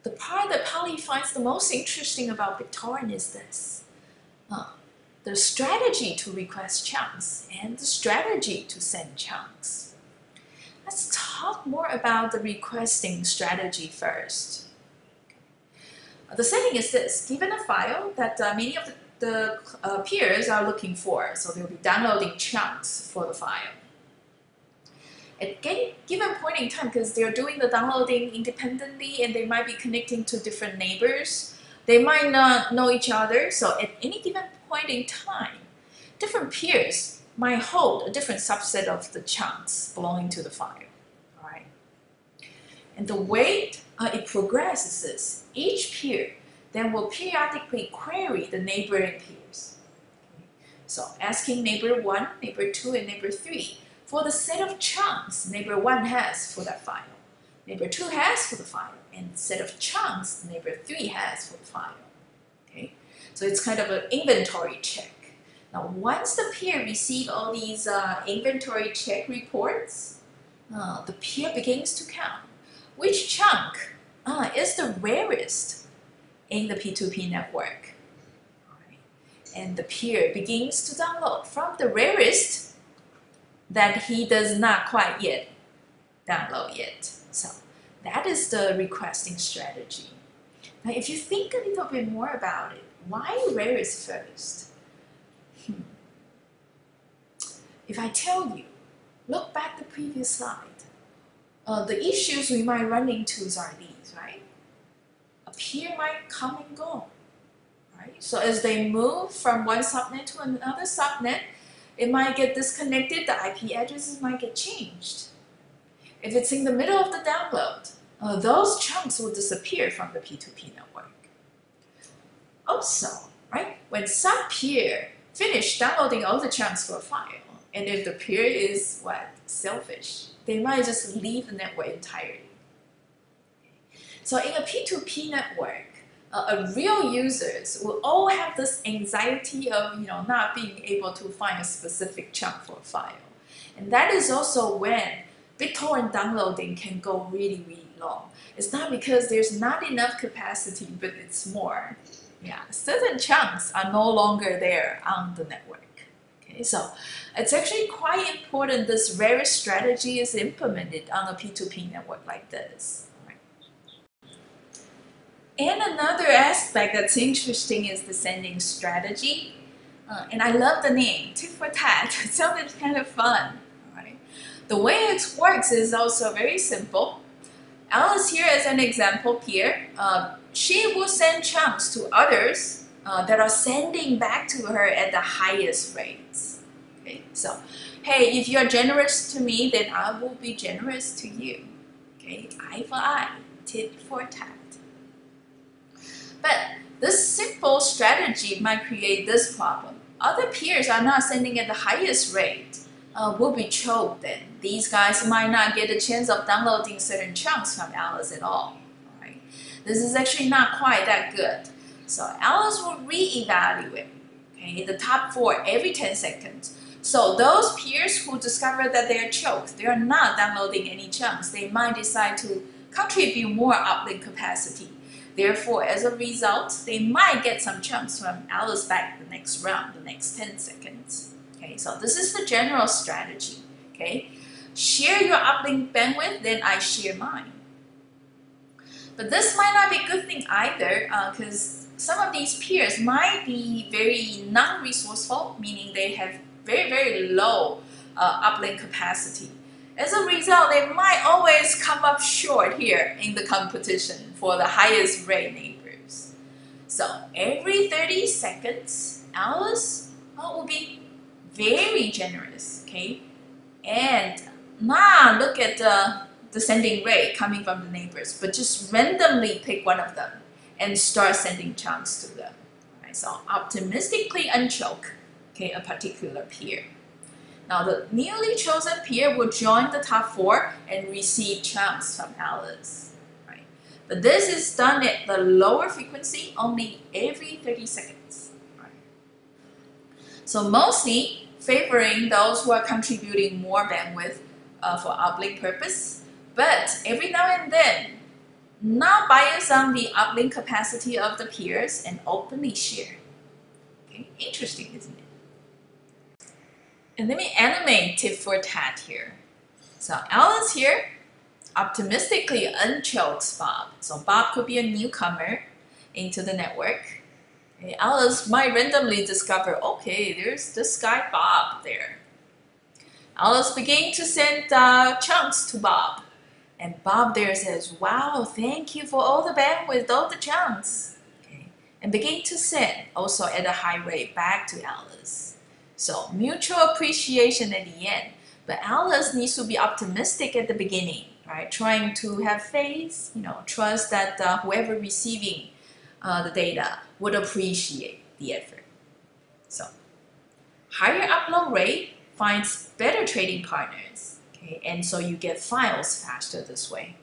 the part that Polly finds the most interesting about BitTorrent is this. The strategy to request chunks and the strategy to send chunks. Let's talk more about the requesting strategy first. The setting is this: given a file that many of the peers are looking for, so they'll be downloading chunks for the file. At any given point in time, because they're doing the downloading independently and they might be connecting to different neighbors, they might not know each other, so at any given point in time, different peers might hold a different subset of the chunks belonging to the file. All right? And the way it progresses is each peer then will periodically query the neighboring peers. Okay? So asking neighbor 1, neighbor 2, and neighbor 3 for the set of chunks neighbor 1 has for that file, neighbor 2 has for the file, and the set of chunks neighbor 3 has for the file. Okay? So it's kind of an inventory check. Now, once the peer receives all these inventory check reports, the peer begins to count which chunk is the rarest in the P2P network. Right? And the peer begins to download from the rarest that he does not quite yet download yet. So that is the requesting strategy. Now, if you think a little bit more about it, why rarest first? If I tell you, look back the previous slide, the issues we might run into are these, right? A peer might come and go, right? So as they move from one subnet to another subnet, it might get disconnected, the IP addresses might get changed. If it's in the middle of the download, those chunks will disappear from the P2P network. Also, right, when some peer finish downloading all the chunks for a file, and if the peer is selfish, they might just leave the network entirely. So in a P2P network, real users will all have this anxiety of not being able to find a specific chunk for a file. And that is also when BitTorrent downloading can go really, really long. It's not because there's not enough capacity, but it's more. Yeah, certain chunks are no longer there on the network. Okay, so it's actually quite important this rarest strategy is implemented on a P2P network like this. Right? And another aspect that's interesting is the sending strategy. And I love the name, tit for tat. It sounded kind of fun. Right? The way it works is also very simple. Alice here is an example peer. She will send chunks to others that are sending back to her at the highest rates. Okay, so hey, if you're generous to me, then I will be generous to you. Okay, eye for eye, tit for tat. But this simple strategy might create this problem. Other peers are not sending at the highest rate, will be choked then. These guys might not get a chance of downloading certain chunks from Alice at all. Right? This is actually not quite that good. So Alice will re-evaluate the top 4 every 10 seconds. So those peers who discover that they're choked, they're not downloading any chunks, they might decide to contribute more uplink capacity. Therefore, as a result, they might get some chunks from Alice back the next round, the next 10 seconds. Okay, so this is the general strategy. Okay, share your uplink bandwidth, then I share mine. But this might not be a good thing either, because some of these peers might be very non-resourceful, meaning they have very, very low uplink capacity. As a result, they might always come up short here in the competition for the highest rate neighbors. So every 30 seconds, Alice will be very generous, okay? And not look at the sending rate coming from the neighbors, but just randomly pick one of them and start sending chunks to them. Right? So optimistically unchoke a particular peer. Now the newly chosen peer will join the top 4 and receive chunks from Alice. Right? But this is done at the lower frequency, only every 30 seconds. Right? So mostly favoring those who are contributing more bandwidth for uplink purpose, but every now and then not bias on the uplink capacity of the peers, and openly share. Okay, interesting, isn't it? And let me animate tit for tat here. So Alice here optimistically unchokes Bob. So Bob could be a newcomer into the network. Okay, Alice might randomly discover, okay, there's this guy Bob there. Alice began to send chunks to Bob. And Bob there says, wow, thank you for all the bandwidth, all the chunks. Okay. And begin to send, also at a high rate, back to Alice. So mutual appreciation at the end. But Alice needs to be optimistic at the beginning, right? Trying to have faith, trust that whoever receiving the data would appreciate the effort. So higher upload rate finds better trading partners. Okay? And so you get files faster this way.